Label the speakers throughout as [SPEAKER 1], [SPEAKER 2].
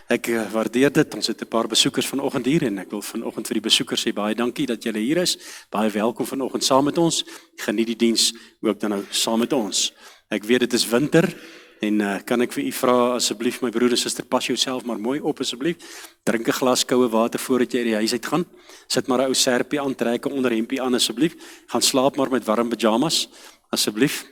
[SPEAKER 1] Ek waardeer dit, ons het 'n paar besoekers vanoggend hier en ek wil vanoggend vir die besoekers sê baie dankie dat julle hier is. Baie welkom vanoggend saam met ons. Geniet die diens ook dan nou saam met ons. Ek weet dit is winter en kan ek vir u vra asseblief my broer en suster, pas jouself maar mooi op asseblief. Drink 'n glas koue water voordat jy uit die huis uit gaan. Sit maar 'n ou serpie aan, trek 'n onderhempie aan asseblief. Gaan slaap maar met warm pyjamas asseblief.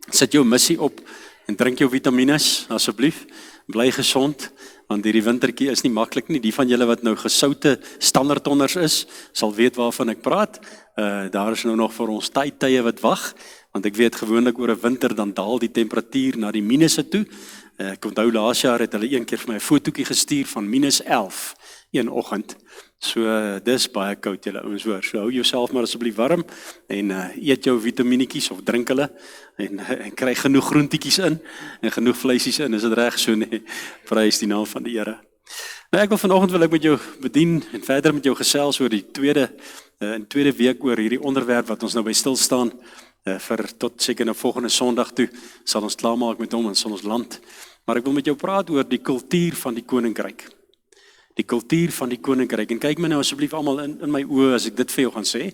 [SPEAKER 1] Sit jou missie op en drink jou vitamines asseblief. Bly gesond. Want hierdie wintertjie is nie maklik nie. Die van julle wat nou gesoute standaardtonners is, sal weet waarvan ek praat. Daar is nou nog vir ons tye wat wag, want ek weet gewoonlik oor 'n winter dan daal die temperatuur na die minusse toe. Ek onthou laas jaar het hulle een keer vir my 'n fotootjie gestuur van -11 een oggend. So dis baie koud julle ouens hoor. So hou jouself maar asseblief warm en eet jou vitamienetjies of drink hulle en kry genoeg groentietjies in en genoeg vleisies in. Is dit reg so nee? Prys die naam van die Here. Nou ek wil vanoggend met jou bedien en verder met jou gesels oor die tweede week oor hierdie onderwerp wat ons nou by stil staan vir tot seker nou volgende Sondag toe sal ons klaarmaak met hom in ons land. Maar ek wil met jou praat oor die kultuur van die koninkryk. Die kultuur van die koninkryk. En kyk my nou asseblief almal in my oë as ek dit vir jou gaan sê.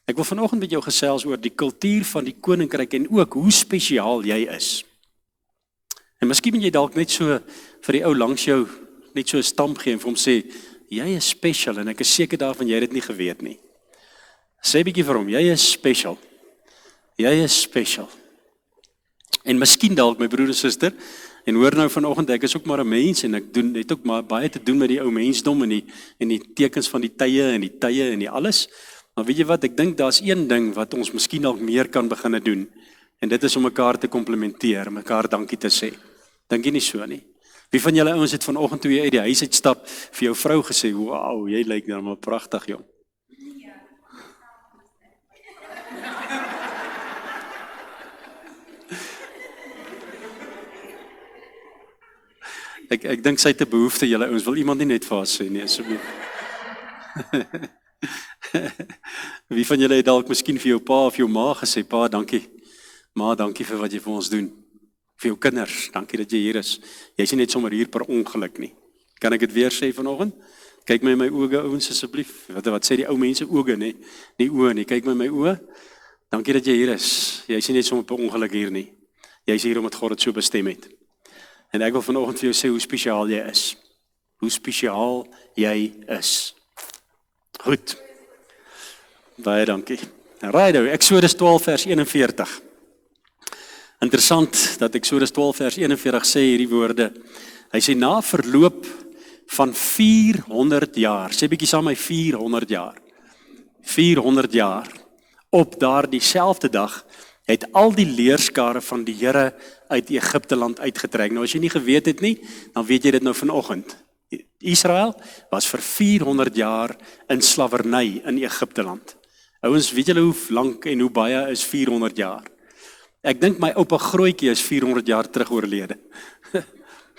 [SPEAKER 1] Ek wil vanoggend met jou gesels oor die kultuur van die koninkryk en ook hoe spesiaal jy is. En miskien moet jy dalk net so vir die ou langs jou net so 'n stamp gee en vir hom sê, jy is special en ek is seker daarvan jy het dit nie geweet nie. Sê bietjie vir hom, jy is special. Jy is special. En miskien dalk my broer en suster, en hoor nou vanoggend, ek is ook maar 'n mens en ek het ook maar baie te doen met die ou mensdom en die tekens van die tye en die alles. Maar weet jy wat, ek dink daar's een ding wat ons miskien dalk meer kan begin doen. En dit is om mekaar te komplimenteer, mekaar dankie te sê. Dink jy nie so nie? Wie van julle ouens het vanoggend toe jy uit die huis uitstap vir jou vrou gesê, "Wow, jy lyk nou maar pragtig, jong." Ek dink sy het 'n behoefte, julle ouens, wil iemand nie net vir haar sê nie, asseblief. Wie van julle het dalk miskien vir jou pa of jou ma gesê, "Pa, dankie. Ma, dankie vir wat jy vir ons doen. Vir jou kinders, dankie dat jy hier is. Jy is nie net sommer hier per ongeluk nie." Kan ek dit weer sê vanoggend? Kyk my in my oë, ouens, asseblief. Wat sê die ou mense oë, nie? Nie oë nie. Kyk my in my oë. Dankie dat jy hier is. Jy is nie net sommer per ongeluk hier nie. Jy is hier omdat God dit so bestem het. En ek wil vanoggend vir jou sê hoe spesiaal jy is. Hoe spesiaal jy is. Goed. Baie dankie. Right, Exodus 12 vers 41. Interessant dat Exodus 12 vers 41 sê hierdie woorde. Hy sê na verloop van 400 jaar, sê bietjie saam my 400 jaar. 400 jaar. Op daardie selfde dag het al die leerskare van die Here uit Egipte land uitgetrek. Nou as jy nie geweet het nie, dan weet jy dit nou vanoggend. Israel was vir 400 jaar in slawerny in Egipte land. Ouens, weet julle hoe lank en hoe baie is 400 jaar? Ek dink my oupa Grootjie is 400 jaar terug oorlede.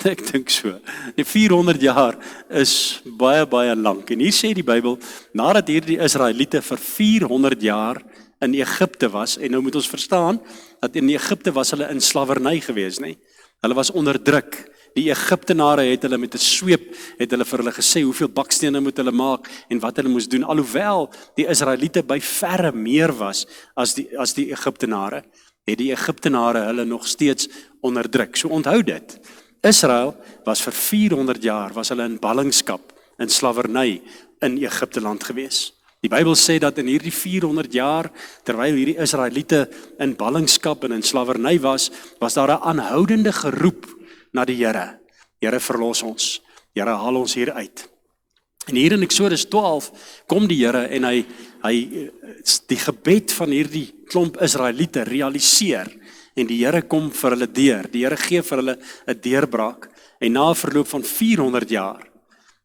[SPEAKER 1] Ek dink so. Die 400 jaar is baie lank. En hier sê die Bybel, nadat hierdie Israeliete vir 400 jaar in Egipte was, en nou moet ons verstaan, dat in Egipte was hulle in slawerny gewees, nie? Hulle was onderdruk. Die Egiptenare het hulle met 'n sweep, het hulle vir hulle gesê, hoeveel bakstene moet hulle maak, en wat hulle moes doen, alhoewel die Israeliete by verre meer was, as die Egiptenare, het die Egiptenare hulle nog steeds onderdruk. So onthou dit, Israel was vir 400 jaar, was hulle in ballingskap, in slawerny, in Egipte land gewees. Die Bybel sê dat in hierdie 400 jaar, terwyl hierdie Israeliete in ballingskap en in slawerny was daar 'n aanhoudende geroep na die Here. Here, verlos ons. Here, haal ons hier uit. En hier in Exodus 12 kom die Here en hy die gebed van hierdie klomp Israeliete realiseer en die Here kom vir hulle deur. Die Here gee vir hulle 'n deurbraak en na 'n verloop van 400 jaar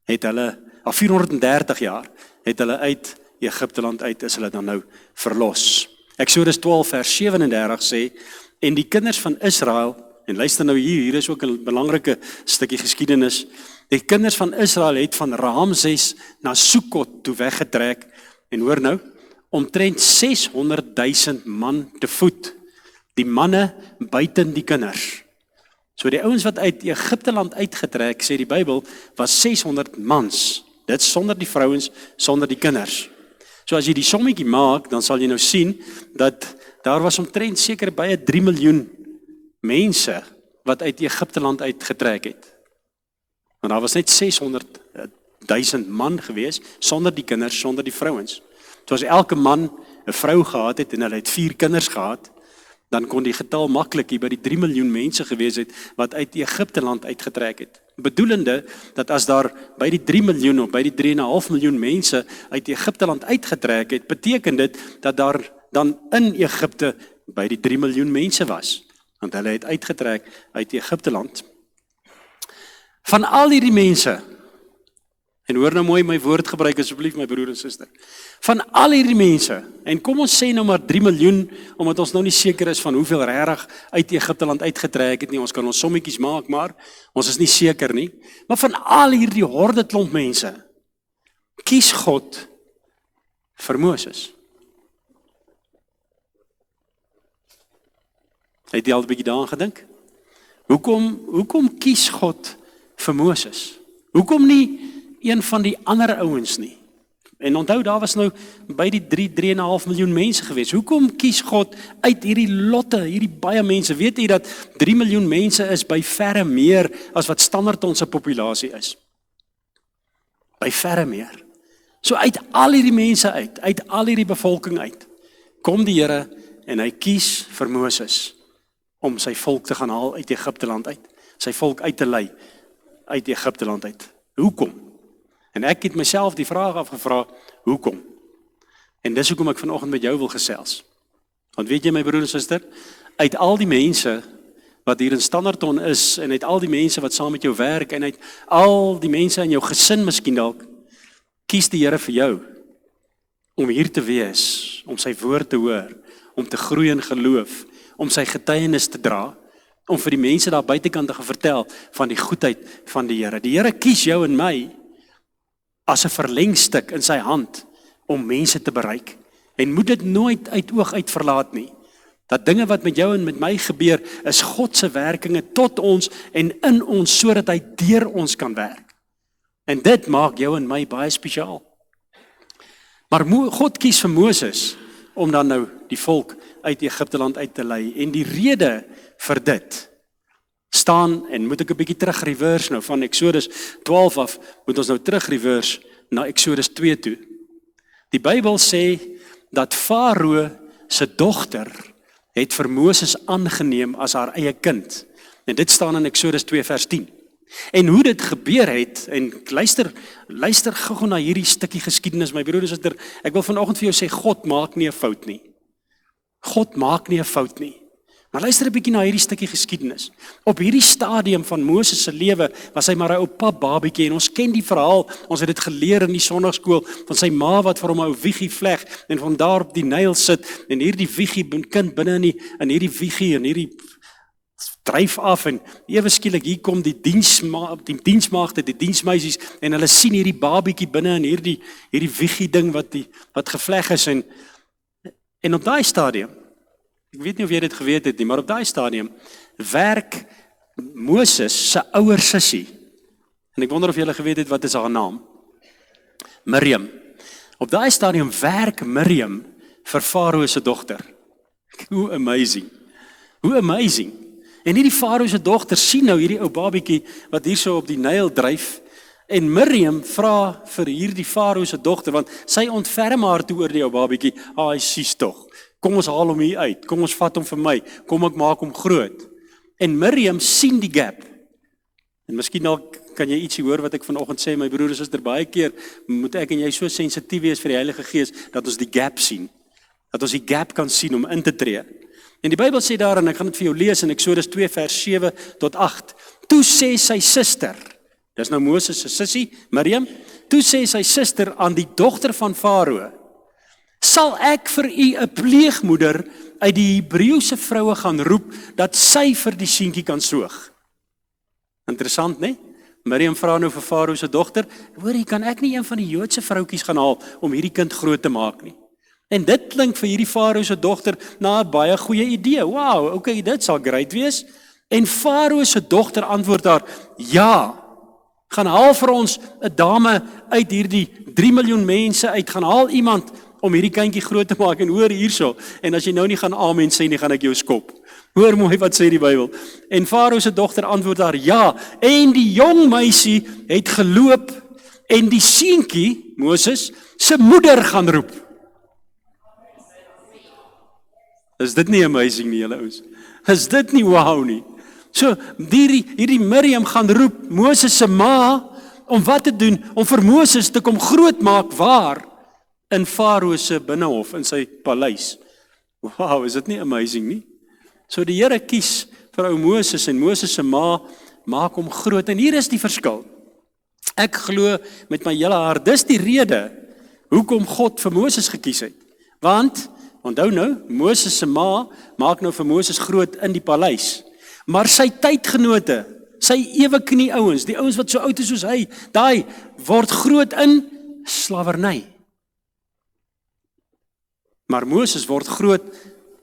[SPEAKER 1] het hulle, 430 jaar het hulle uit Egipte land uit is hulle dan nou verlos. Exodus 12 vers 37 sê, en die kinders van Israel, en luister nou hier is ook 'n belangrike stukkie geskiedenis, die kinders van Israel het van Ramses na Sukkot toe weggetrek, en hoor nou, omtrent 600,000 man te voet, die manne buiten die kinders. So die ouens wat uit Egipte land uitgetrek, sê die Bybel, was 600 mans. Dit sonder die vrouens, sonder die kinders. So as jy die sommetjie maak, dan sal jy nou sien, dat daar was omtrent seker baie 3 miljoen mense, wat uit Egipte land uitgetrek het. Want daar was net 600.000 man gewees, sonder die kinders, sonder die vrouens. So as elke man 'n vrou gehad het, en hulle het 4 kinders gehad, dan kon die getal maklik hier by die 3 miljoen mense gewees het, wat uit Egipte land uitgetrek het. Bedoelende, dat as daar by die 3 miljoen, of by die 3,5 miljoen mense uit Egipte land uitgetrek het, beteken dit, dat daar dan in Egipte by die 3 miljoen mense was. Want hulle het uitgetrek uit Egipte land. Van al hierdie mense, en hoor nou mooi my woord gebruik asseblief my broer en suster, van al hierdie mense, en kom ons sê nou maar 3 miljoen, omdat ons nou nie seker is van hoeveel regtig uit Egipte land uitgetrek het nie, ons kan ons sommetjies maak, maar ons is nie seker nie, maar van al hierdie horde klomp mense, kies God vir Moses. Het jy al 'n bietjie daaraan gedink? Hoekom kies God vir Moses? Hoekom nie een van die ander ouens nie? En onthou, daar was nou by die 3,5 miljoen mense gewees. Hoekom kies God uit hierdie lotte, hierdie baie mense? Weet jy dat 3 miljoen mense is by verre meer as wat standaard ons populasie is? By verre meer. So uit al hierdie mense uit al hierdie bevolking uit, kom die Here en hy kies vir Moses om sy volk te gaan haal uit Egipte land uit. Sy volk uit te lei uit Egipte land uit. Hoekom? En ek het myself die vraag afgevra, hoekom? En dis hoekom ek vanoggend met jou wil gesels. Want weet jy my broer en suster, uit al die mense wat hier in Standerton is, en uit al die mense wat saam met jou werk, en uit al die mense in jou gesin miskien dalk, kies die Here vir jou, om hier te wees, om sy woord te hoor, om te groei in geloof, om sy getuienis te dra, om vir die mense daar buitekant te gaan vertel van die goedheid van die Here. Die Here kies jou en my as 'n verlengstuk in sy hand om mense te bereik. En moet dit nooit uit oog uit verlaat nie. Dat dinge wat met jou en met my gebeur, is God se werkinge tot ons en in ons, sodat hy deur ons kan werk. En dit maak jou en my baie spesiaal. Maar God kies vir Moses om dan nou die volk uit Egipte land uit te lei. En die rede vir dit staan, en moet ek 'n bietjie terug reverse nou, van Exodus 12 af, moet ons nou terug reverse na Exodus 2 toe. Die Bybel sê, dat Farao se dogter het vir Moses aangeneem as haar eie kind. En dit staan in Exodus 2 vers 10. En hoe dit gebeur het, en luister gou na hierdie stukkie geskiedenis, my broer en suster, ek wil vanoggend vir jou sê, God maak nie 'n fout nie. God maak nie 'n fout nie. Maar luister 'n bietjie na hierdie stukkie geskiedenis. Op hierdie stadium van Moses se lewe was hy maar 'n ou pap babietjie, en ons ken die verhaal, ons het dit geleer in die sonnaarskool, van sy ma wat vir hom 'n ou wiegie vleg, en van daar op die Nyl sit, en hierdie wiegie kind binne in hierdie wiegie, en hierdie dryf af, en ewe skielik hier kom die diensmaagde, die diensmeisies, en hulle sien hierdie babietjie binne in hierdie wiegie ding wat gevleg is, en op daai stadium, ek weet nie of jy dit geweet het nie, maar op daai stadium werk Moses se ouer sussie, en ek wonder of julle geweet het wat is haar naam? Miriam. Op daai stadium werk Miriam vir Farao se dogter. Hoe amazing. Hoe amazing. En hierdie Farao se dogter sien nou hierdie ou babietjie wat hier so op die Nyl dryf, en Miriam vra vir hierdie Farao se dogter, want sy ontferm haar toe oor die ou babietjie, sies tog. Kom ons haal hom hier uit, kom ons vat hom vir my, kom ek maak hom groot. En Miriam sien die gap. En miskien dalk kan jy ietsie hoor wat ek vanoggend sê, my broer en suster, baie keer moet ek en jy so sensitief wees vir die Heilige Gees, dat ons die gap sien. Dat ons die gap kan sien om in te tree. En die Bybel sê daar, en ek gaan dit vir jou lees in Exodus 2 vers 7 tot 8. Toe sê sy suster, dis nou Moses se sussie, Miriam, toe sê sy suster aan die dogter van Farao, sal ek vir u 'n pleegmoeder uit die Hebreëse vroue gaan roep, dat sy vir die seentjie kan soog. Interessant, né? Miriam vra nou vir Farao se dogter, hoorie, kan ek nie een van die Joodse vroutjies gaan haal om hierdie kind groot te maak nie? En dit klink vir hierdie Farao se dogter na 'n baie goeie idee. Wow, okay, dit sal great wees. En Farao se dogter antwoord haar, ja, gaan haal vir ons 'n dame uit hierdie 3 miljoen mense uit, gaan haal iemand om hierdie kindjie groot te maak, en hoor hierso, en as jy nou nie gaan amen sê nie, gaan ek jou skop. Hoor mooi wat sê die Bybel. En Farao se dogter antwoord haar, ja, en die jong meisie het geloop, en die seentjie, Moses, se moeder gaan roep. Is dit nie amazing nie, julle ouens? Is dit nie wow nie? So, hierdie Miriam gaan roep Moses se ma, om wat te doen? Om vir Moses te kom grootmaak, waar? In Farao se binnehof, in sy paleis. Wow, is dit nie amazing nie? So die Here kies vir ou Moses, en Moses se ma maak hom groot, en hier is die verskil. Ek glo met my hele hart, dis die rede hoekom God vir Moses gekies het. Want, onthou nou, Moses se ma maak nou vir Moses groot in die paleis. Maar sy tydgenote, sy ewe knie ouens, die ouens wat so oud is soos hy, daai word groot in slawerny. Maar Moses word groot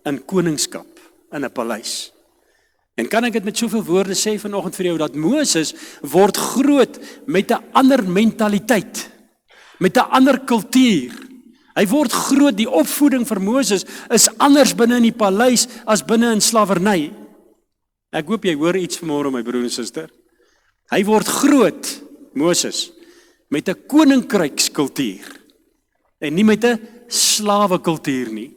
[SPEAKER 1] in koningskap, in 'n paleis. En kan ek dit met soveel woorde sê vanoggend vir jou, dat Moses word groot met 'n ander mentaliteit, met 'n ander kultuur. Hy word groot, die opvoeding vir Moses is anders binne in die paleis as binne in slawerny. Ek hoop jy hoor iets vanmôre, my broer en suster. Hy word groot, Moses, met 'n koninkrykskultuur en nie met 'n slawekultuur nie.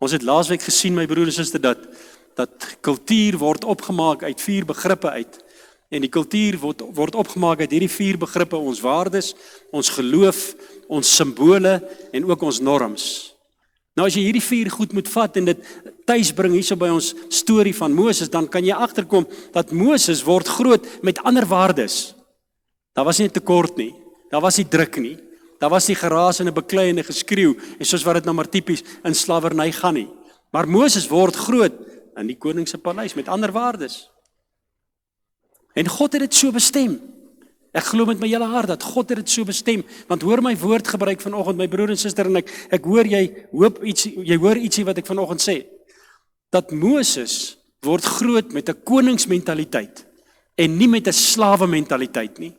[SPEAKER 1] Ons het laasweek gesien, my broer en suster, dat kultuur word opgemaak uit 4 begrippe uit. En die kultuur word opgemaak uit hierdie 4 begrippe: ons waardes, ons geloof, ons simbole en ook ons norms. Nou as jy hierdie 4 goed moet vat en dit tuis bring hierso by ons storie van Moses, dan kan jy agterkom dat Moses word groot met ander waardes. Daar was nie tekort nie, daar was nie druk nie, daar was nie geraas en 'n beklei en 'n geskreeu, en soos wat dit nou maar tipies in slawerny gaan nie. Maar Moses word groot in die koning se paleis met ander waardes. En God het dit so bestem. Ek glo met my hele hart dat God het dit so bestem, want hoor my woord gebruik vanoggend, my broer en suster, en ek hoor jy hoor ietsie wat ek vanoggend sê, dat Moses word groot met 'n koningsmentaliteit en nie met 'n slawe mentaliteit nie.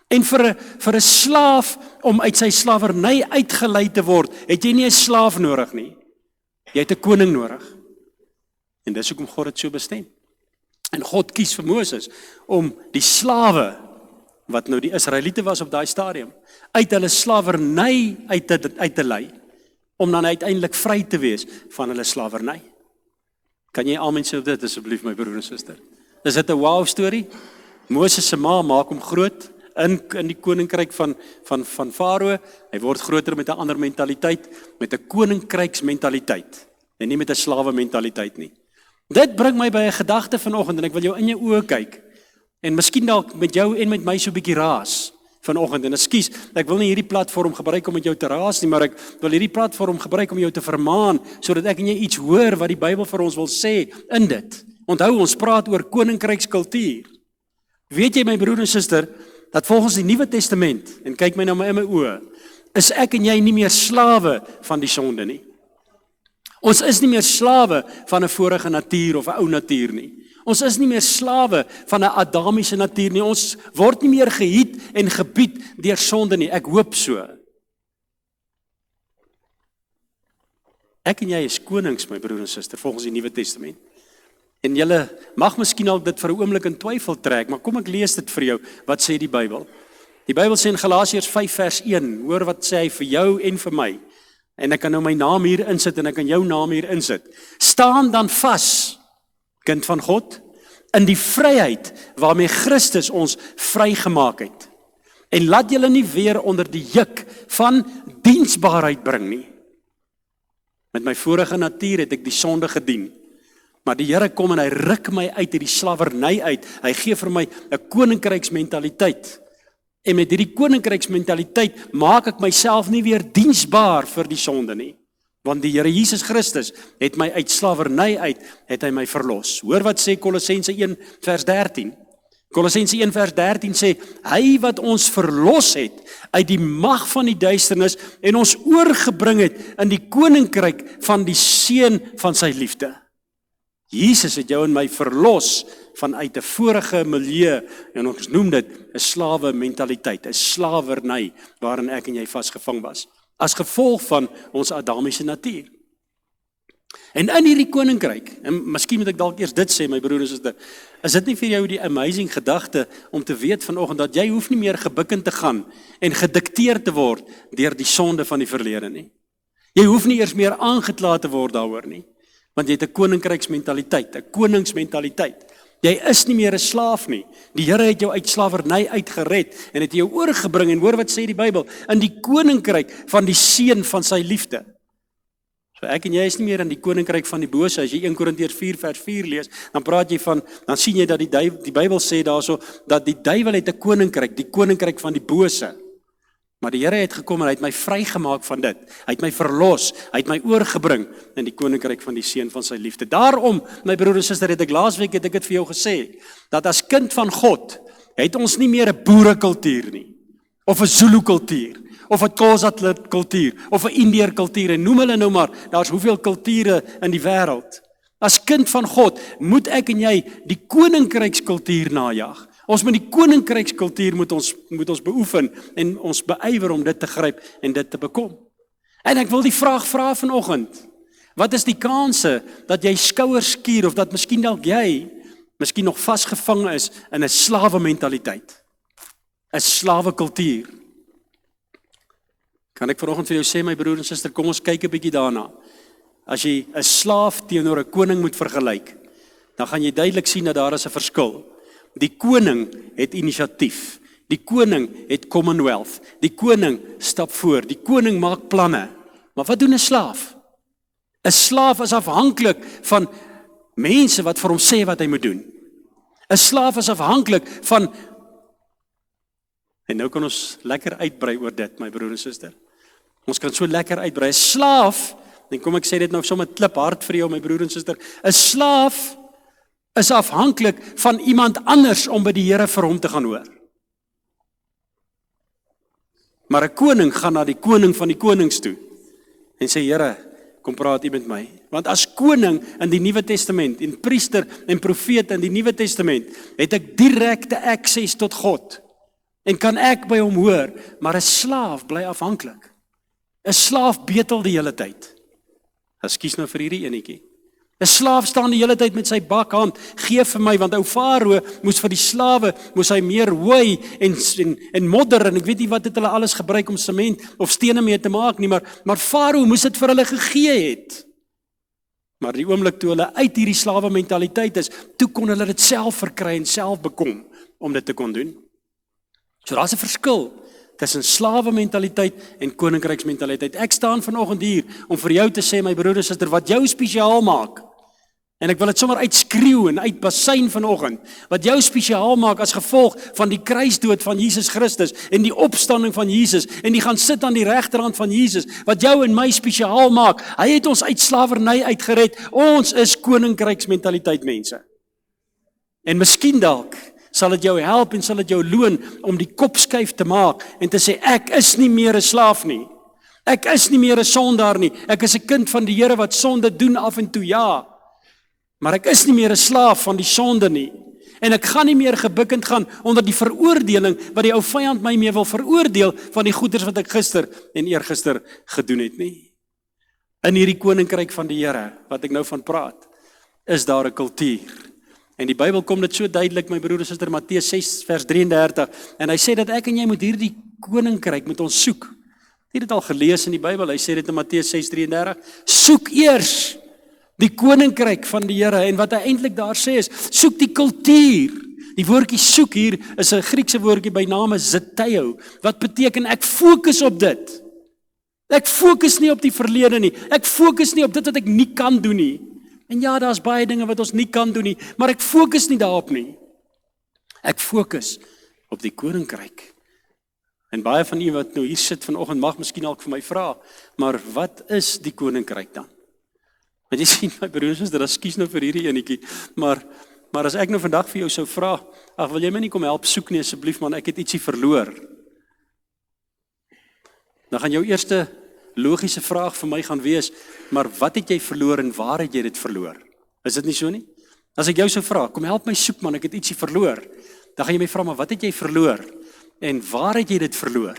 [SPEAKER 1] En vir 'n slaaf om uit sy slawerny uitgelei te word, het jy nie 'n slaaf nodig nie. Jy het 'n koning nodig. En dis hoekom God dit so bestem. En God kies vir Moses om die slawe, wat nou die Israeliete was op daai stadium, uit hulle slawerny uit te lei, om dan uiteindelik vry te wees van hulle slawerny. Kan jy amen sê op dit asseblief, my broer en suster? Is dit 'n wow storie? Moses se ma maak hom groot in die koninkryk van Farao. Hy word groter met 'n ander mentaliteit, met 'n koninkryksmentaliteit en nie met 'n slawe mentaliteit nie. Dit bring my by 'n gedagte vanoggend, en ek wil jou in jou oë kyk. En miskien dalk met jou en met my so 'n bietjie raas vanoggend. En ekskuus, ek wil nie hierdie platform gebruik om met jou te raas nie, maar ek wil hierdie platform gebruik om jou te vermaan, sodat ek en jy iets hoor wat die Bybel vir ons wil sê in dit. Onthou, ons praat oor koninkrykskultuur. Weet jy, my broer en suster, dat volgens die Nuwe Testament, en kyk my nou maar in my oë, is ek en jy nie meer slawe van die sonde nie. Ons is nie meer slawe van 'n vorige natuur of 'n ou natuur nie. Ons is nie meer slawe van 'n Adamiese natuur nie. Ons word nie meer gehiet en gebied deur sonde nie. Ek hoop so. Ek en jy is konings, my broer en suster, volgens die Nuwe Testament. En julle mag miskien al dit vir 'n oomblik in twyfel trek, maar kom ek lees dit vir jou. Wat sê die Bybel? Die Bybel sê in Galasiërs 5 vers 1, hoor wat sê hy vir jou en vir my. En ek kan nou my naam hier insit en ek kan jou naam hier insit. Staan dan vas, kind van God, in die vryheid waarmee Christus ons vrygemaak het. En laat julle nie weer onder die juk van diensbaarheid bring nie. Met my vorige natuur het ek die sonde gedien. Maar die Here kom en hy ruk my uit die slawerny uit. Hy gee vir my 'n koninkryksmentaliteit. En met hierdie koninkryksmentaliteit maak ek myself nie weer diensbaar vir die sonde nie. Want die Here Jesus Christus het my uit slawerny uit, het hy my verlos. Hoor wat sê Kolossense 1 vers 13. Kolossense 1 vers 13 sê, hy wat ons verlos het uit die mag van die duisternis en ons oorgebring het in die koninkryk van die seun van sy liefde. Jesus het jou en my verlos vanuit 'n vorige milieu, en ons noem dit 'n slawe mentaliteit, 'n slawerny waarin ek en jy vasgevang was, as gevolg van ons Adamiese natuur. En in hierdie koninkryk, en miskien moet ek dalk eers dit sê, my broer en suster, is dit nie vir jou die amazing gedagte om te weet vanoggend dat jy hoef nie meer gebukken te gaan en gedikteer te word deur die sonde van die verlede nie. Jy hoef nie eers meer aangekla te word daaroor nie, want jy het 'n koninkryksmentaliteit, 'n koningsmentaliteit. Jy is nie meer 'n slaaf nie. Die Here het jou uit slawerny uitgered en het jou oorgebring, en hoor wat sê die Bybel, in die koninkryk van die seun van sy liefde. So ek en jy is nie meer in die koninkryk van die bose. As jy 1 Korintiërs 4 vers 4 lees, dan sien jy dat die Bybel sê daarso dat die duiwel het 'n koninkryk, die koninkryk van die bose. Maar die Here het gekom en hy het my vrygemaak van dit. Hy het my verlos, hy het my oorgebring in die koninkryk van die seun van sy liefde. Daarom, my broer en suster, laasweek het ek dit vir jou gesê, dat as kind van God, het ons nie meer 'n boerekultuur nie, of 'n Zulu kultuur, of 'n Xhosa kultuur, of 'n Indiër kultuur, en noem hulle nou maar, daar's hoeveel kulture in die wêreld. As kind van God, moet ek en jy die koninkrykskultuur najag. Ons moet die koninkrykskultuur moet ons beoefen en ons beywer om dit te gryp en dit te bekom. En ek wil die vraag vra vanoggend. Wat is die kanse dat jy skouers skuur of dat miskien dalk jy nog vasgevang is in 'n slawe mentaliteit? 'n Slawe kultuur. Kan ek vanoggend vir jou sê, my broer en suster, kom ons kyk 'n bietjie daarna. As jy 'n slaaf teenoor 'n koning moet vergelyk, dan gaan jy duidelik sien dat daar is 'n verskil. Die koning het inisiatief. Die koning het commonwealth. Die koning stap voor. Die koning maak planne. Maar wat doen 'n slaaf? 'n Slaaf is afhanklik van mense wat vir hom sê wat hy moet doen. 'n Slaaf is afhanklik van, en nou kan ons lekker uitbrei oor dit, my broer en suster. Ons kan so lekker uitbrei. 'n Slaaf, en kom ek sê dit nou sommer kliphard vir jou, my broer en suster, 'n slaaf is afhanklik van iemand anders om by die Here vir hom te gaan hoor. Maar 'n koning gaan na die koning van die konings toe en sê, Here, kom praat U met my. Want as koning in die Nuwe Testament, en priester en profeet in die Nuwe Testament, het ek direkte akses tot God en kan ek by hom hoor, maar 'n slaaf bly afhanklik. 'n Slaaf betel die hele tyd. Ekskuus nou vir hierdie enetjie. 'n Slaaf staan die hele tyd met sy bakhand, gee vir my, want ou Farao moes vir die slawe, moes hy meer hooi en modder, en ek weet nie wat het hulle alles gebruik om sement of stene mee te maak nie, maar Farao moes dit vir hulle gegee het. Maar die oomblik toe hulle uit hierdie slawe mentaliteit is, toe kon hulle dit self verkry en self bekom om dit te kon doen. So daar's 'n verskil tussen slawe mentaliteit en koninkryksmentaliteit. Ek staan vanoggend hier om vir jou te sê, my broer en suster, wat jou spesiaal maak. En ek wil dit sommer uitskreeu en uitbasyn vanoggend. Wat jou spesiaal maak as gevolg van die kruisdood van Jesus Christus en die opstanding van Jesus en die gaan sit aan die regterhand van Jesus. Wat jou en my spesiaal maak. Hy het ons uit slawerny uitgered. Ons is koninkryksmentaliteit mense. En miskien dalk sal dit jou help en sal dit jou loon om die kop skuif te maak en te sê, ek is nie meer 'n slaaf nie. Ek is nie meer 'n sondaar nie. Ek is 'n kind van die Here wat sonde doen af en toe, ja. Maar ek is nie meer 'n slaaf van die sonde nie. En ek gaan nie meer gebukkend gaan onder die veroordeling wat die ou vyand my mee wil veroordeel van die goeders wat ek gister en eergister gedoen het nie. In hierdie koninkryk van die Here, wat ek nou van praat, is daar 'n kultuur. En die Bybel kom dit so duidelik, my broer en suster, Matteus 6 vers 33, en hy sê dat ek en jy moet hierdie koninkryk moet ons soek. Jy het dit al gelees in die Bybel, hy sê dit in Matteus 6:33, soek eers die koninkryk van die Here, en wat hy eintlik daar sê is, soek die kultuur. Die woordjie soek hier is 'n Griekse woordjie by name zeteo, wat beteken ek fokus op dit. Ek fokus nie op die verlede nie, ek fokus nie op dit wat ek nie kan doen nie. En ja, daar's baie dinge wat ons nie kan doen nie, maar ek fokus nie daarop nie. Ek fokus op die koninkryk. En baie van u wat nou hier sit vanoggend mag miskien dalk vir my vra, maar wat is die koninkryk dan? Want jy sien my broers, dit is skies nou vir hierdie enetjie, maar as ek nou vandag vir jou sou vra, ag wil jy my nie kom help soek nie asseblief man, ek het ietsie verloor. Dan gaan jou eerste logiese vraag vir my gaan wees, maar wat het jy verloor en waar het jy dit verloor? Is dit nie so nie? As ek jou sou vra, kom help my soek man, ek het ietsie verloor. Dan gaan jy my vra, maar wat het jy verloor? En waar het jy dit verloor?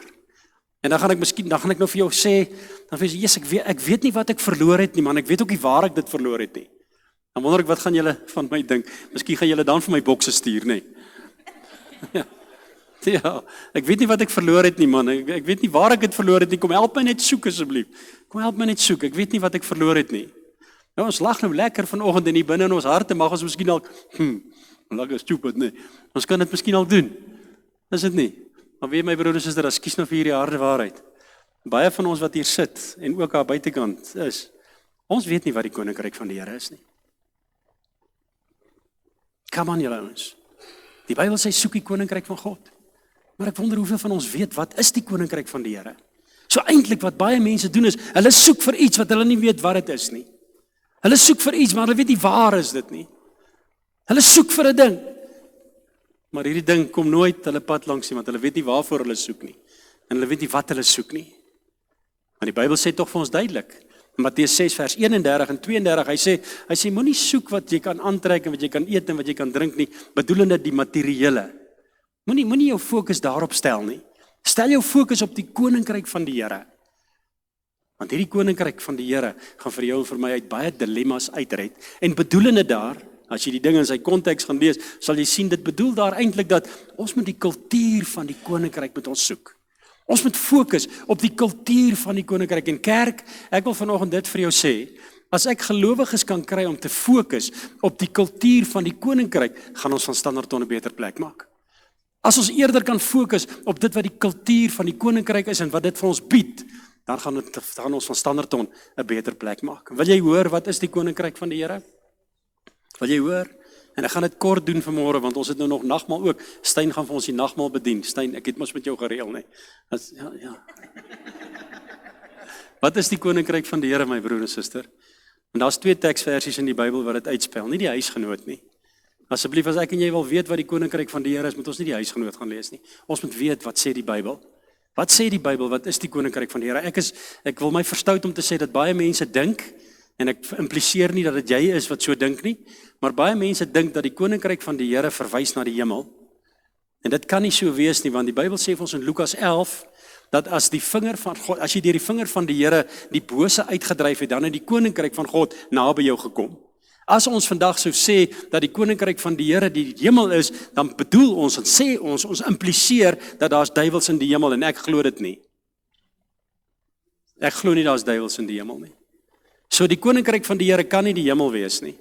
[SPEAKER 1] En dan gaan ek nou vir jou sê, dan vir jy, ek weet nie wat ek verloor het nie man, ek weet ook nie waar ek dit verloor het nie. Dan wonder ek, wat gaan julle van my dink? Miskien gaan julle dan vir my bokse stuur, nê? Ja, ek weet nie wat ek verloor het nie man, ek weet nie waar ek dit verloor het nie, kom help my net soek asseblief. Kom help my net soek, ek weet nie wat ek verloor het nie. Ja, ons lag nou lekker vanoggend en hier binne in ons harte mag ons miskien al, lekker stupid, nee. Ons kan dit miskien al doen. Is dit nie? Maar weet my broer en suster, as kies nou vir hierdie harde waarheid. Baie van ons wat hier sit en ook aan buitekant is, ons weet nie wat die koninkryk van die Here is nie. Come on julle ouens. Die Bybel sê soek die koninkryk van God. Maar ek wonder hoeveel van ons weet wat is die koninkryk van die Here? So eintlik wat baie mense doen is, hulle soek vir iets wat hulle nie weet wat dit is nie. Hulle soek vir iets, maar hulle weet nie waar is dit nie. Hulle soek vir 'n ding. Maar hierdie ding kom nooit hulle pad langs nie, want hulle weet nie waarvoor hulle soek nie. En hulle weet nie wat hulle soek nie. Maar die Bybel sê tog vir ons duidelik. In Matteus 6 vers 31 en 32, hy sê moenie soek wat jy kan aantrek en wat jy kan eet en wat jy kan drink nie, bedoelende die materiële. Moenie jou fokus daarop stel nie. Stel jou fokus op die koninkryk van die Here. Want hierdie koninkryk van die Here gaan vir jou en vir my uit baie dilemma's uitred. En bedoelende daar, as jy die ding in sy konteks gaan lees, sal jy sien dit bedoel daar eintlik dat ons moet die kultuur van die koninkryk met ons soek. Ons moet fokus op die kultuur van die koninkryk. En kerk, ek wil vanoggend dit vir jou sê, as ek gelowiges kan kry om te fokus op die kultuur van die koninkryk, gaan ons van Standerton 'n beter plek maak. As ons eerder kan fokus op dit wat die kultuur van die koninkryk is en wat dit vir ons bied, dan gaan ons van Standerton 'n beter plek maak. Wil jy hoor wat is die koninkryk van die Here? Wil jy hoor? En ek gaan dit kort doen vanmôre want ons het nou nog nagmaal ook. Stein gaan vir ons die nagmaal bedien. Stein, ek het mos met jou gereël, nee. Ja. Wat is die koninkryk van die Here, my broer en suster? En daar's 2 teksversies in die Bybel wat dit uitspel, nie die huisgenoot nie. Asseblief, as ek en jy wil weet wat die koninkryk van die Here is, moet ons nie die huisgenoot gaan lees nie. Ons moet weet wat sê die Bybel. Wat sê die Bybel? Wat is die koninkryk van die Here? Ek wil my verstout om te sê dat baie mense dink, en ek impliseer nie dat dit jy is wat so dink nie, maar baie mense dink dat die koninkryk van die Here verwys na die hemel. En dit kan nie so wees nie, want die Bybel sê vir ons in Lukas 11 dat as die vinger van God, as jy deur die vinger van die Here die bose uitgedryf het, dan het die koninkryk van God naby jou gekom. As ons vandag sou sê dat die koninkryk van die Here die hemel is, dan bedoel ons en sê ons impliseer dat daar's duiwels in die hemel en ek glo dit nie. Ek glo nie daar's duiwels in die hemel nie. So die koninkryk van die Here kan nie die hemel wees nie.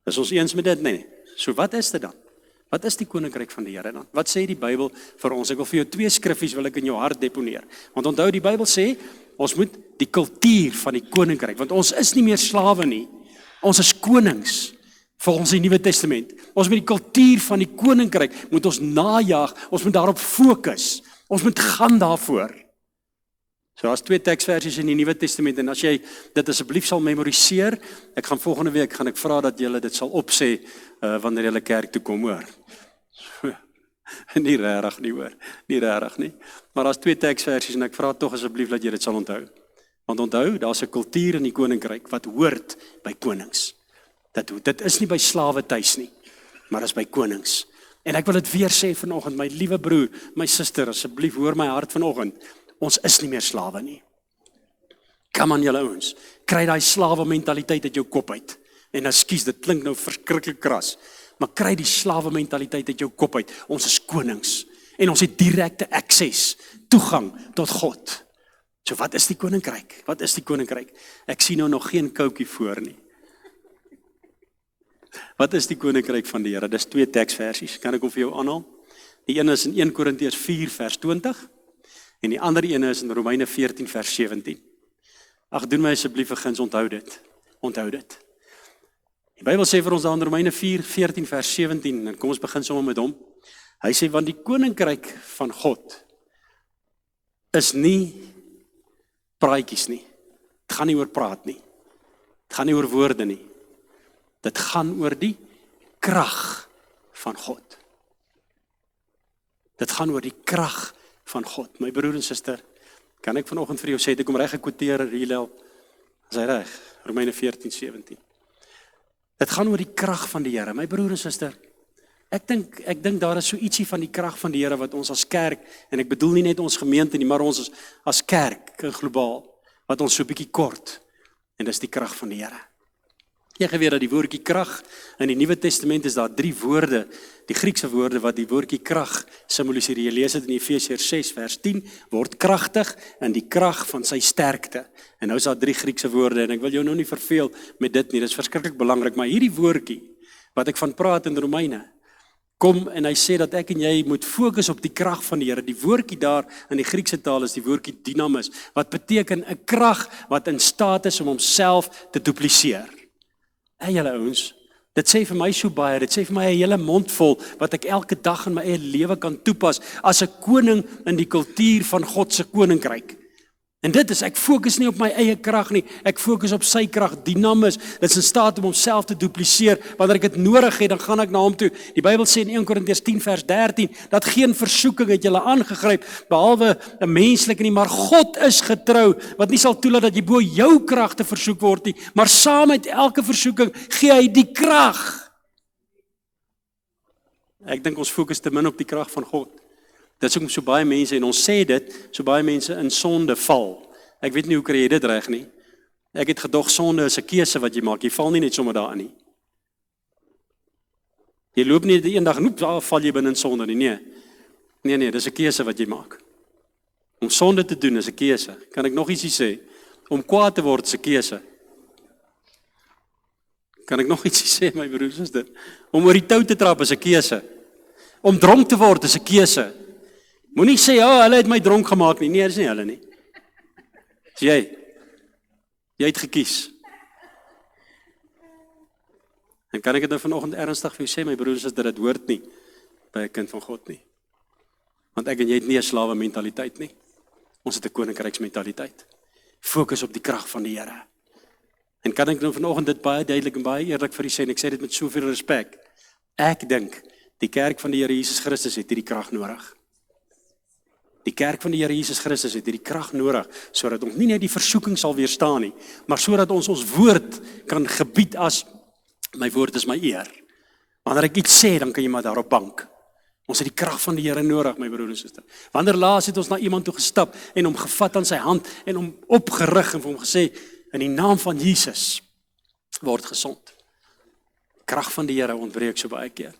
[SPEAKER 1] Is ons eens met dit nie? So wat is dit dan? Wat is die koninkryk van die Here dan? Wat sê die Bybel vir ons? Ek wil vir jou 2 skriffies wil ek in jou hart deponeer. Want onthou die Bybel sê ons moet die kultuur van die koninkryk, want ons is nie meer slawe nie. Ons is konings volgens die Nuwe Testament. Ons moet die kultuur van die koninkryk moet ons najag. Ons moet daarop fokus. Ons moet gaan daarvoor. So daar's 2 teksversies in die Nuwe Testament en as jy dit asseblief sal memoriseer, ek gaan volgende week gaan ek vra dat julle dit sal opsê wanneer julle kerk toe kom, hoor. Nie regtig nie, hoor. Nie regtig nie. Maar daar's 2 teksversies en ek vra tog asseblief dat jy dit sal onthou. Want onthou, daar's 'n kultuur in die koninkryk wat hoort by konings. Dit is nie by slawe tuis nie, maar is by konings. En ek wil dit weer sê vanoggend, my liewe broer, my suster, asseblief hoor my hart vanoggend. Ons is nie meer slawe nie. Kom aan julle ouens, kry daai slawe mentaliteit uit jou kop uit. En ekskuus, dit klink nou verskriklik kras, maar kry die slawe mentaliteit uit jou kop uit. Ons is konings en ons het direkte akses, toegang tot God. So wat is die koninkryk? Wat is die koninkryk? Ek sien nou nog geen koutjie voor nie. Wat is die koninkryk van die Here? Dis 2 teksversies. Kan ek hom vir jou aanhaal? Die een is in 1 Korintiërs 4 vers 20 en die ander een is in Romeine 14 vers 17. Ag, doen my asseblief 'n guns, onthou dit. Onthou dit. Die Bybel sê vir ons daar in Romeine 4:14 vers 17 en kom ons begin sommer met hom. Hy sê want die koninkryk van God is nie praatjies nie. Dit gaan nie oor praat nie. Dit gaan nie oor woorde nie. Dit gaan oor die krag van God. Dit gaan oor die krag van God. My broer en suster, kan ek vanoggend vir jou sê, ek kom reg gekwoteer Hillel, is hy reg, Romeine 14:17. Dit gaan oor die krag van die Here. My broer en suster, ek dink daar is so ietsie van die krag van die Here wat ons as kerk, en ek bedoel nie net ons gemeente nie, maar ons as kerk globaal, wat ons so 'n bietjie kort, en dis die krag van die Here. Jy geweet dat die woordjie krag in die Nuwe Testament is daar 3 woorde, die Griekse woorde wat die woordjie krag simboliseer. Jy lees dit in Efesiërs 6 vers 10, word kragtig in die krag van sy sterkte. En nou is daar 3 Griekse woorde en ek wil jou nou nie verveel met dit nie. Dit is verskriklik belangrik, maar hierdie woordjie wat ek van praat in Romeine, kom en hy sê dat ek en jy moet fokus op die krag van die Here. Die woordjie daar in die Griekse taal is die woordjie dynamis, wat beteken 'n krag wat in staat is om homself te dupliseer. Hey julle ouens, dit sê vir my so baie, dit sê vir my 'n hele mond vol wat ek elke dag in my eie lewe kan toepas as 'n koning in die kultuur van God se koninkryk. En dit is, ek fokus nie op my eie krag nie, ek fokus op sy krag, dynamis, dit is in staat om homself te dupliseer. Wanneer ek dit nodig het, dan gaan ek na hom toe. Die Bybel sê in 1 Korintiërs 10 vers 13, dat geen versoeking het julle aangegryp, behalwe 'n menslike nie, maar God is getrou, wat nie sal toelaat dat jy bo jou krag te versoek word nie, maar saam met elke versoeking gee hy die krag. Ek dink ons fokus te min op die krag van God. Dit is ook so baie mense, en ons sê dit, so baie mense in sonde val. Ek weet nie hoe kry jy dit reg nie. Ek het gedog sonde is 'n keuse wat jy maak, jy val nie net sommer daarin nie. Jy loop nie eendag en oep, val jy binne in sonde nie, nee, dis 'n keuse wat jy maak. Om sonde te doen is 'n keuse. Kan ek nog ietsie sê? Om kwaad te word is 'n keuse. Kan ek nog ietsie sê, my broers en susters? Om oor die tou te trap is 'n keuse. Om dronk te word is 'n keuse. Moenie sê, hulle het my dronk gemaak nie. Nee, dis nie hulle nie. Dis jy. Jy het gekies. En kan ek dit nou vanoggend ernstig vir jou sê, my broers, is dit hoort nie by 'n kind van God nie. Want ek en jy het nie 'n slawe mentaliteit nie. Ons het 'n koninkryksmentaliteit. Fokus op die krag van die Here. En kan ek nou vanoggend dit baie duidelik en baie eerlik vir u sê, en ek sê dit met soveel respek. Ek dink die kerk van die Here Jesus Christus het hierdie krag nodig. Die kerk van die Here Jesus Christus het hierdie krag nodig, sodat ons nie net die versoeking sal weerstaan nie, maar sodat ons woord kan gebied as, my woord is my eer. Wanneer ek iets sê, dan kan jy maar daarop bank. Ons het die krag van die Here nodig, my broer en suster. Wanneer laas het ons na iemand toe gestap, en hom gevat aan sy hand, en hom opgerig, en vir hom gesê, in die naam van Jesus, word gesond. Krag van die Here ontbreek so baie keer.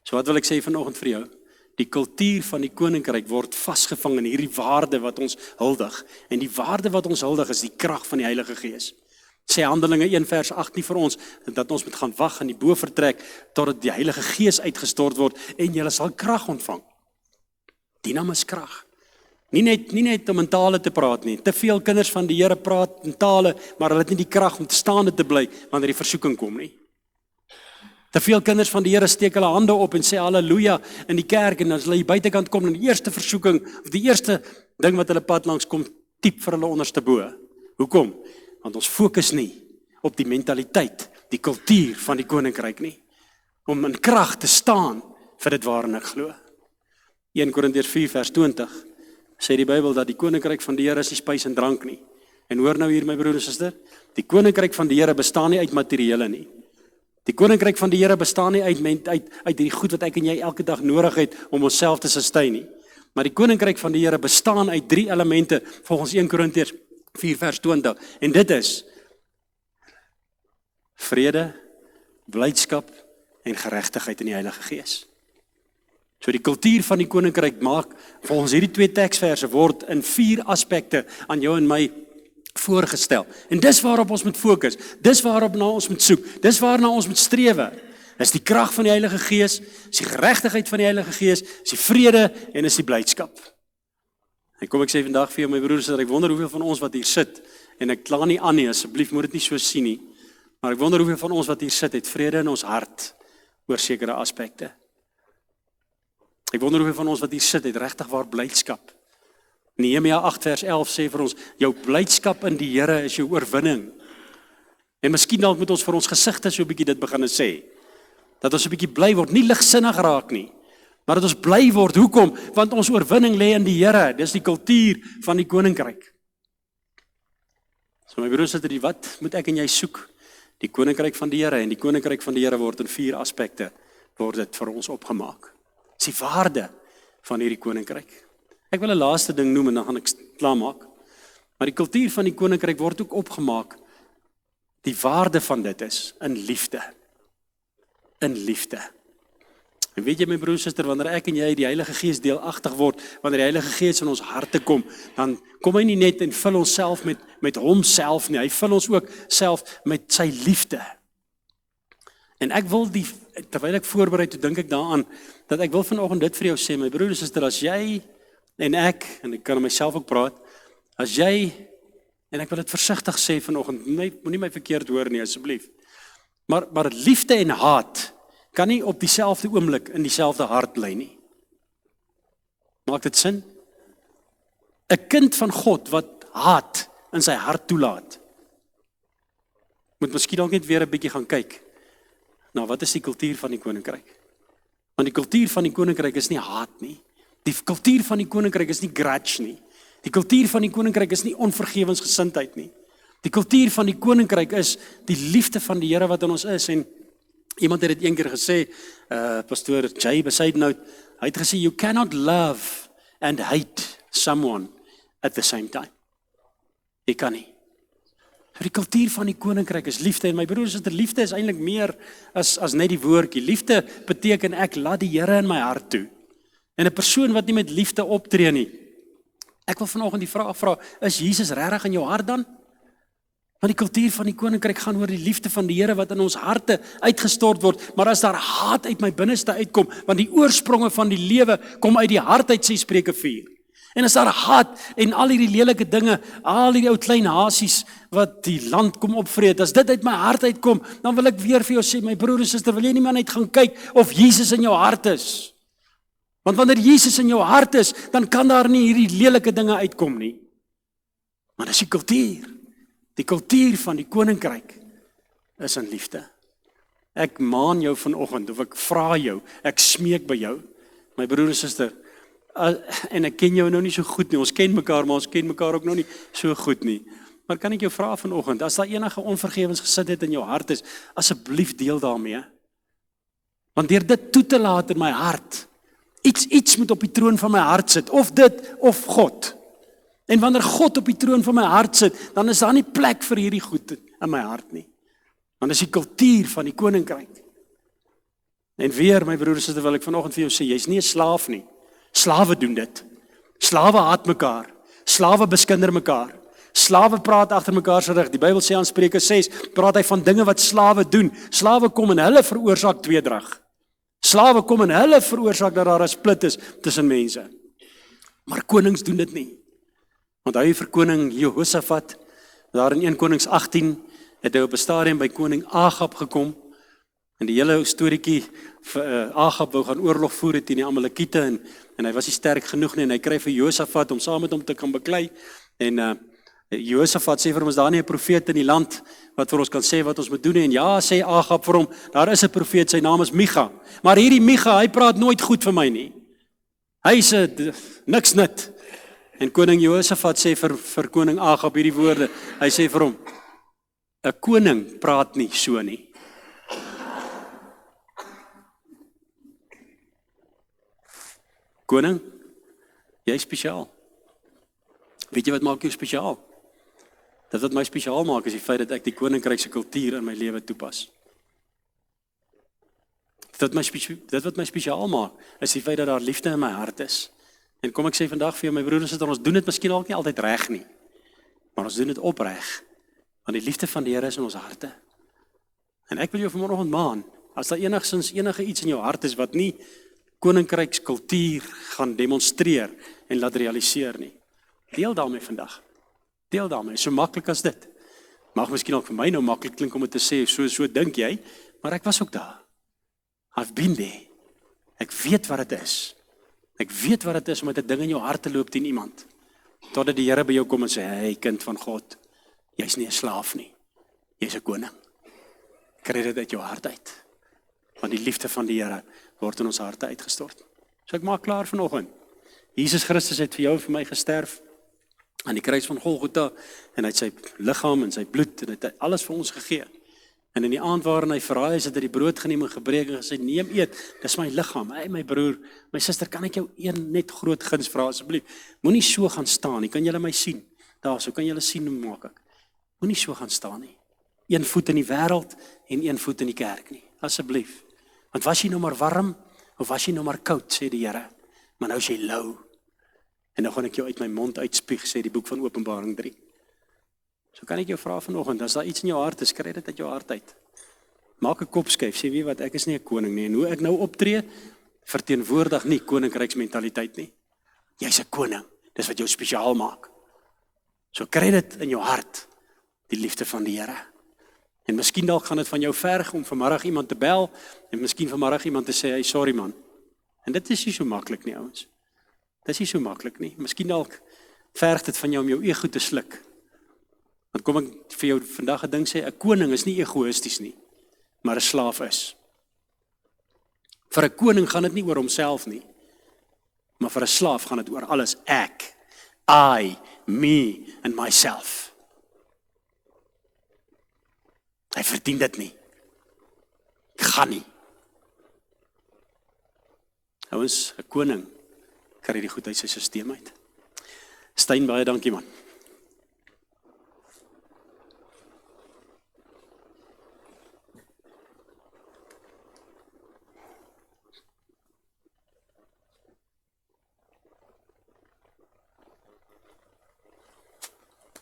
[SPEAKER 1] So wat wil ek sê vanoggend vir jou? Die kultuur van die koninkryk word vasgevang in hierdie waarde wat ons huldig. En die waarde wat ons huldig is die krag van die Heilige Gees. Sê Handelinge 1 vers 8 nie vir ons, dat ons moet gaan wag in die bovertrek, totdat die Heilige Gees uitgestort word, en julle sal krag ontvang. Dynamis krag. Nie net om in tale te praat nie. Te veel kinders van die Here praat in tale, maar hulle het nie die krag om staande te bly, wanneer die versoeking kom nie. Te veel kinders van die Here steek hulle hande op en sê halleluja in die kerk, en as hulle hier buitekant kom, en die eerste versoeking, of die eerste ding wat hulle pad langs kom, diep vir hulle onderste bo. Hoekom? Want ons fokus nie op die mentaliteit, die kultuur van die koninkryk nie, om in krag te staan vir dit waarin ek glo. 1 Korintiërs 4 vers 20 sê die Bybel dat die koninkryk van die Here is nie spys en drank nie. En hoor nou hier my broer en suster, die koninkryk van die Here bestaan nie uit materiële nie. Die koninkryk van die Here bestaan nie uit die goed wat ek en jy elke dag nodig het om onsself te sustain nie. Maar die koninkryk van die Here bestaan uit 3 elemente volgens 1 Korintiërs 4 vers 20. En dit is vrede, blydskap en geregtigheid in die Heilige Gees. So die kultuur van die koninkryk maak volgens hierdie 2 teksverse word in 4 aspekte aan jou en my voorgestel. En dis waarop ons moet fokus, dis waarop na ons moet soek, dis waarna ons moet strewe. Dis die krag van die Heilige Gees, is die geregtigheid van die Heilige Gees, is die vrede en is die blydskap. En kom ek sê vandag vir jou my broers, dat ek wonder hoeveel van ons wat hier sit, en ek kla nie aan nie, asseblief moet dit nie so sien nie, maar ek wonder hoeveel van ons wat hier sit, het vrede in ons hart, oor sekere aspekte. Ek wonder hoeveel van ons wat hier sit, het regtig waar blydskap. Nehemia 8 vers 11 sê vir ons, jou blydskap in die Here is jou oorwinning. En miskien dalk moet ons vir ons gesigte so 'n bietjie dit begin sê, dat ons 'n bietjie bly word, nie ligsinnig raak nie, maar dat ons bly word. Hoekom? Want ons oorwinning lê in die Here. Dis die kultuur van die koninkryk. So my broers, wat moet ek en jy soek? Die koninkryk van die Here, en die koninkryk van die Here word in 4 aspekte word dit vir ons opgemaak. Dis die waarde van hierdie koninkryk. Ek wil 'n laaste ding noem en dan gaan ek klaarmaak. Maar die kultuur van die koninkryk word ook opgemaak. Die waarde van dit is in liefde. In liefde. En weet jy my broer en suster, wanneer ek en jy die Heilige Gees deelagtig word, wanneer die Heilige Gees in ons harte kom, dan kom hy nie net en vul ons self met homself nie, hy vul ons ook self met sy liefde. En ek wil terwyl ek voorberei, toe dink ek daaraan, dat ek wil vanoggend dit vir jou sê, my broer en suster, as jy en ek kan aan myself ook praat, as jy, en ek wil dit versigtig sê vanoggend, moenie my verkeerd hoor nie asseblief, maar liefde en haat kan nie op dieselfde oomblik in dieselfde hart bly nie. Maak dit sin? 'n Kind van God wat haat in sy hart toelaat, moet miskien dalk net weer 'n bietjie gaan kyk. Nou, wat is die kultuur van die koninkryk? Want die kultuur van die koninkryk is nie haat nie. Die kultuur van die koninkryk is nie grudge nie. Die kultuur van die koninkryk is nie onvergewensgesindheid nie. Die kultuur van die koninkryk is die liefde van die Here wat in ons is. En iemand het dit een keer gesê, pastoor Jay Besaidnout, hy het gesê, you cannot love and hate someone at the same time. Jy kan nie. Die kultuur van die koninkryk is liefde, en my broers, liefde is eintlik meer as net die woordjie. Liefde beteken ek laat die Here in my hart toe. En 'n persoon wat nie met liefde optree nie. Ek wil vanoggend die vraag vra, is Jesus regtig in jou hart dan? Want die kultuur van die koninkryk gaan oor die liefde van die Here wat in ons harte uitgestort word, maar as daar haat uit my binneste uitkom, want die oorspronge van die lewe kom uit die hart uit, sê Spreuke 4. En as daar haat en al hierdie lelike dinge, al hierdie ou klein hasies wat die land kom opvreet, as dit uit my hart uitkom, dan wil ek weer vir jou sê, my broer en suster, wil jy nie maar net gaan kyk of Jesus in jou hart is? Want wanneer Jesus in jou hart is, dan kan daar nie hierdie lelike dinge uitkom nie. Maar dis die kultuur. Die kultuur van die koninkryk is in liefde. Ek maan jou vanoggend, of ek vra jou, ek smeek by jou, my broer en suster, en ek ken jou nou nie so goed nie, ons ken mekaar, maar ons ken mekaar ook nou nie so goed nie. Maar kan ek jou vra vanoggend, as daar enige onvergewensgesindheid in jou hart is, asseblief deel daarmee. Want deur dit toe te laat in my hart, iets moet op die troon van my hart sit, of dit, of God. En wanneer God op die troon van my hart sit, dan is daar nie plek vir hierdie goed in my hart nie. Want dis die kultuur van die koninkryk. En weer, my broers en susters, wil ek vanoggend vir jou sê, jy's nie 'n slaaf nie. Slawe doen dit. Slawe haat mekaar. Slawe beskinder mekaar. Slawe praat agter mekaar se rug. Die Bybel sê aan Spreuke 6, praat hy van dinge wat slawe doen. Slawe kom en hulle veroorsaak tweedrag. Slawe kom en hulle veroorsaak dat daar 'n split is tussen mense. Maar konings doen dit nie. Want hy vir koning Jehosafat, daar in 1 Konings 18, het hy op 'n stadium by koning Agab gekom, en die hele storieetjie, Agab wou gaan oorlog voer teen die Amalekiete, en hy was nie sterk genoeg nie, en hy kry vir Jehosafat om saam met hom te kan beklei, en Jehosafat sê vir hom, is daar nie 'n profeet in die land, wat vir ons kan sê wat ons moet doen nie, en ja, sê Agab vir hom, daar is 'n profeet, sy naam is Micha, maar hierdie Micha, hy praat nooit goed vir my nie, hy is niks nut. En koning Jehosafat sê vir koning Agab hierdie woorde, hy sê vir hom, 'n koning praat nie so nie. Koning, jy is spesiaal. Weet jy wat maak jou spesiaal? Dit wat my spesiaal maak is die feit dat ek die koninkryk se kultuur in my lewe toepas. Dit wat my spesiaal maak, is die feit dat daar liefde in my hart is. En kom ek sê vandag vir jou, my broers en susters, ons doen dit miskien ook nie altyd reg nie, maar ons doen dit opreg, want die liefde van die Here is in ons harte. En ek wil jou vanoggend maan, as daar enige iets in jou hart is wat nie koninkrykskultuur gaan demonstreer en laat realiseer nie, deel daarmee vandag. Deel daarmee, so maklik as dit. Mag miskien ook vir my nou maklik klink om dit te sê, so dink jy, maar ek was ook daar. I've been there. Ek weet wat dit is. Ek weet wat dit is om met 'n ding in jou hart te loop teen iemand. Totdat die Here by jou kom en sê, hey kind van God, jy's nie 'n slaaf nie. Jy's 'n koning. Kry dit uit jou hart uit. Want die liefde van die Here word in ons harte uitgestort. So ek maak klaar vanoggend. Jesus Christus het vir jou en vir my gesterf aan die kruis van Golgotha, en hy het sy liggaam en sy bloed en hy het alles vir ons gegee. En in die aand waarin hy verraai is, het hy die brood geneem en gebreek en gesê, neem eet, dis my liggaam. Hey, my broer, my suster, kan ek jou een net groot guns vra asseblief? Moenie so gaan staan nie, kan julle my sien? Daar, so kan julle sien hoe maak ek. Moenie so gaan staan nie. Een voet in die wêreld en een voet in die kerk nie, asseblief. Want was jy nou maar warm, of was jy nou maar koud, sê die Here, maar nou is jy lou. En nou gaan ek jou uit my mond uitspieg, sê die boek van Openbaring 3. So kan ek jou vra vanoggend, as daar iets in jou hart is, kry dit uit jou hart uit. Maak 'n kopskuif, sê wie wat, ek is nie 'n koning nie, en hoe ek nou optree, verteenwoordig nie koninkryksmentaliteit nie. Jy's 'n koning, dis wat jou spesiaal maak. So kry dit in jou hart, die liefde van die Here. En miskien dalk gaan dit van jou verg om vanmiddag iemand te bel, en miskien vanmiddag iemand te sê, hey, sorry man. En dit is nie so maklik nie, ouens. Dit is nie so maklik nie. Miskien dalk verg dit van jou om jou ego te sluk. Want kom ek vir jou vandag 'n ding sê, 'n koning is nie egoïsties nie, maar 'n slaaf is. Vir 'n koning gaan dit nie oor homself nie, maar vir 'n slaaf gaan dit oor alles ek, I, me and myself. Hy verdien dit nie. Gaan nie. Ouens, 'n koning kry die goed uit sy stelsel uit. Stein, baie dankie man.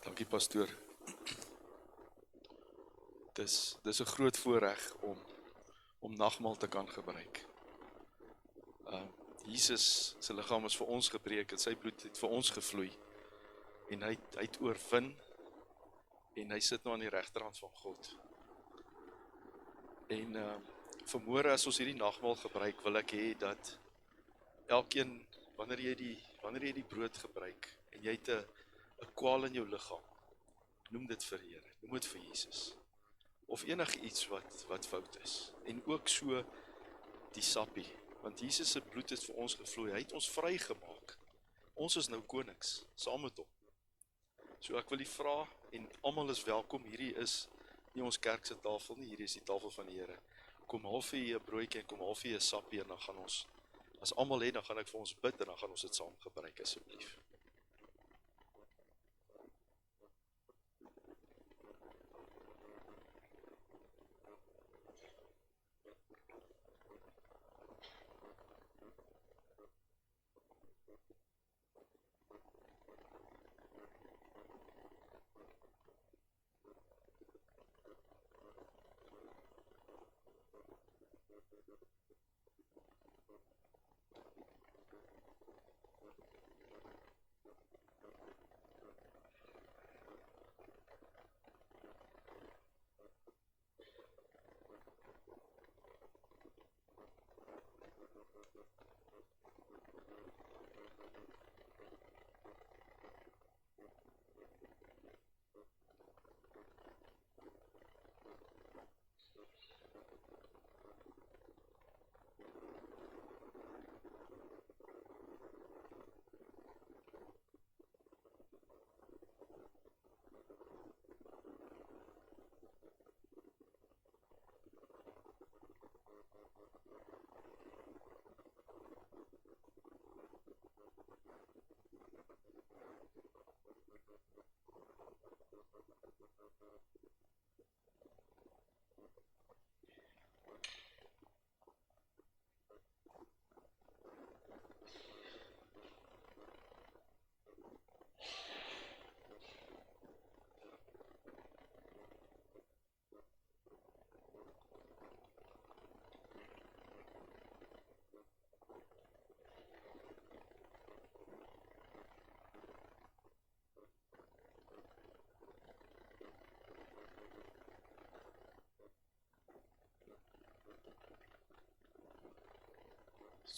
[SPEAKER 2] Dankie pastoor. Dis 'n groot voorreg om nagmaal te kan gebruik. Jesus se liggaam is vir ons gebreek en sy bloed het vir ons gevloei. En hy het oorwin en hy sit nou aan die regterhand van God. En vanmôre as ons hierdie nagmaal gebruik, wil ek hê dat elkeen wanneer jy die brood gebruik en jy het 'n kwaal in jou liggaam, noem dit vir Here, noem dit vir Jesus. Of enige iets wat fout is. En ook so die sappie, want Jesus se bloed het vir ons gevloei, hy het ons vrygemaak. Ons is nou konings, saam met hom. So ek wil u vra, en almal is welkom, hierdie is nie ons kerk se tafel nie, hierdie is die tafel van die Here. Kom haal vir u 'n broodjie en kom haal vir u 'n sappie en dan gaan ons, as almal het, dan gaan ek vir ons bid en dan gaan ons dit saam gebruik asseblief.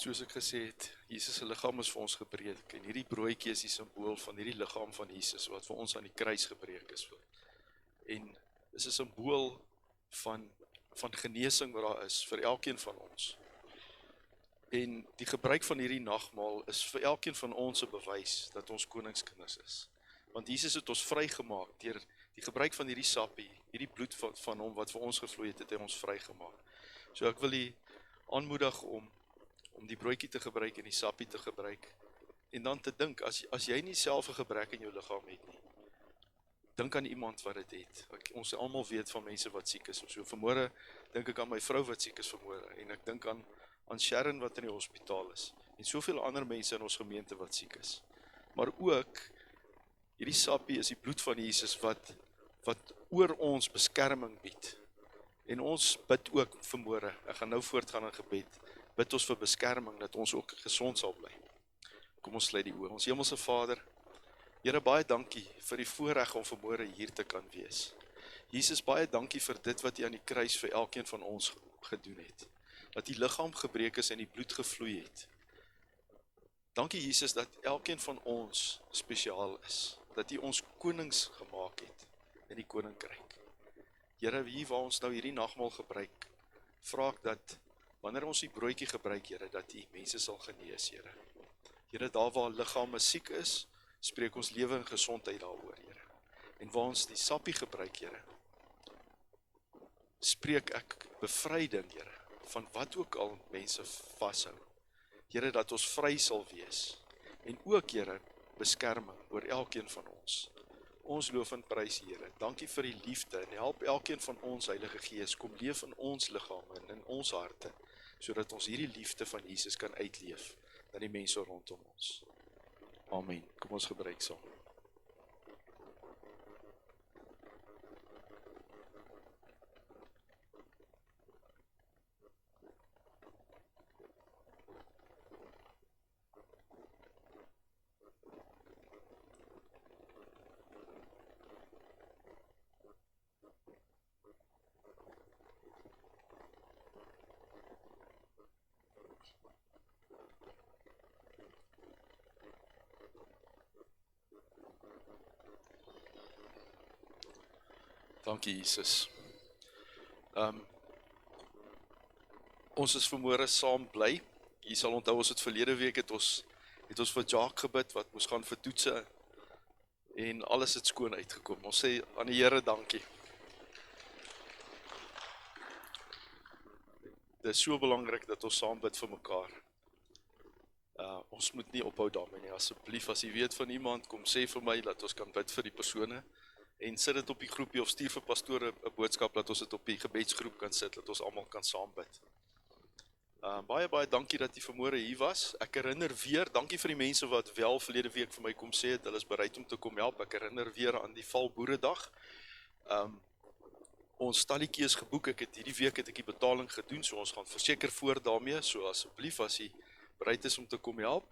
[SPEAKER 2] Soos ek gesê het, Jesus se liggaam is vir ons gebreek en hierdie broodjie is die simbool van hierdie liggaam van Jesus wat vir ons aan die kruis gebreek is. En dis 'n simbool van genesing wat daar is vir elkeen van ons. En die gebruik van hierdie nagmaal is vir elkeen van ons 'n bewys dat ons koningskinders is. Want Jesus het ons vrygemaak Die gebruik van hierdie sappie, hierdie bloed van hom wat vir ons gevloei het, het hy ons vrygemaak. So ek wil u aanmoedig om die broodjie te gebruik en die sappie te gebruik, en dan te dink, as jy nie self 'n gebrek in jou liggaam het nie, dink aan iemand wat dit het. Ons almal weet van mense wat siek is, of so. Vanmôre dink ek aan my vrou wat siek is vanmôre, en ek dink aan Sharon wat in die hospitaal is, en soveel ander mense in ons gemeente wat siek is. Maar ook, hierdie sappie is die bloed van Jesus wat oor ons beskerming bied. En ons bid ook vanmôre, ek gaan nou voortgaan in gebed, bid ons vir beskerming, dat ons ook gesond sal bly. Kom ons sluit die oë. Ons Hemelse Vader, Here, baie dankie vir die voorreg om vanmôre hier te kan wees. Jesus, baie dankie vir dit wat U aan die kruis vir elkeen van ons gedoen het. Dat die liggaam gebreek is en die bloed gevloei het. Dankie Jesus dat elkeen van ons spesiaal is. Dat U ons konings gemaak het in die koninkryk. Here, hier waar ons nou hierdie nagmaal gebruik, vra ek dat wanneer ons die broodjie gebruik, Here, dat U mense sal genees, Here. Here, daar waar liggame siek is, spreek ons lewe en gesondheid daaroor, Here. En waar ons die sappie gebruik, Here, spreek ek bevryding, Here, van wat ook al mense vashou. Here, dat ons vry sal wees. En ook, Here, beskerming oor elkeen van ons. Ons loof en prys, Here. Dankie vir die liefde en help elkeen van ons, Heilige Gees, kom leef in ons liggame en in ons harte, sodat ons hierdie liefde van Jesus kan uitleef na die mense rondom ons. Amen. Kom ons gebruik saam. Dankie Jesus. Ons is vanmôre saam bly. Jy sal onthou ons het verlede week het ons vir Jacques gebid wat moes gaan vir toetse en alles het skoon uitgekom. Ons sê aan die Here dankie. Dit is so belangrik dat ons saam bid vir mekaar. Ons moet nie ophou daarmee nie. Asseblief, as jy weet van iemand, kom sê vir my dat ons kan bid vir die persone. En sit dit op die groepie of stuur vir pastore 'n boodskap dat ons dit op die gebedsgroep kan sit, dat ons almal kan saam bid. Baie dankie dat jy vanmôre hier was. Ek herinner weer, dankie vir die mense wat wel verlede week vir my kom sê het, hulle is bereid om te kom help. Ek herinner weer aan die Valboeredag. Ons stalletjie is geboek, hierdie week het ek die betaling gedoen, so ons gaan verseker voort daarmee, so asseblief as jy bereid is om te kom help,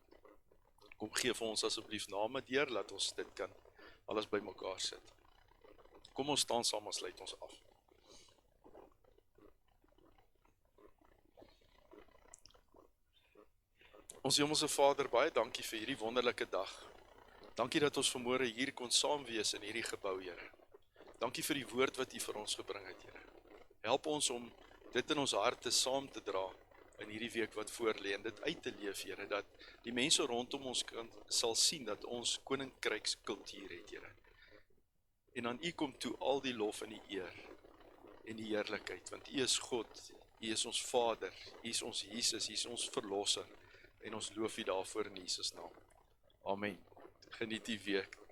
[SPEAKER 2] kom gee vir ons asseblief name deur, laat ons dit kan alles by mekaar sit. Kom ons staan saam en sluit ons af. Ons Hemelse Vader, baie dankie vir hierdie wonderlike dag. Dankie dat ons vanmôre hier kon saam wees in hierdie gebou, Here. Dankie vir die woord wat U vir ons gebring het, Here. Help ons om dit in ons harte saam te dra in hierdie week wat voorlê en dit uit te leef, Here, dat die mense rondom ons sal sien dat ons koninkrykskultuur het, Here. En aan U kom toe al die lof en die eer en die heerlikheid, want U is God, U is ons Vader, U is ons Jesus, U is ons Verlosser, en ons loof U daarvoor in Jesus naam. Amen. Geniet die week.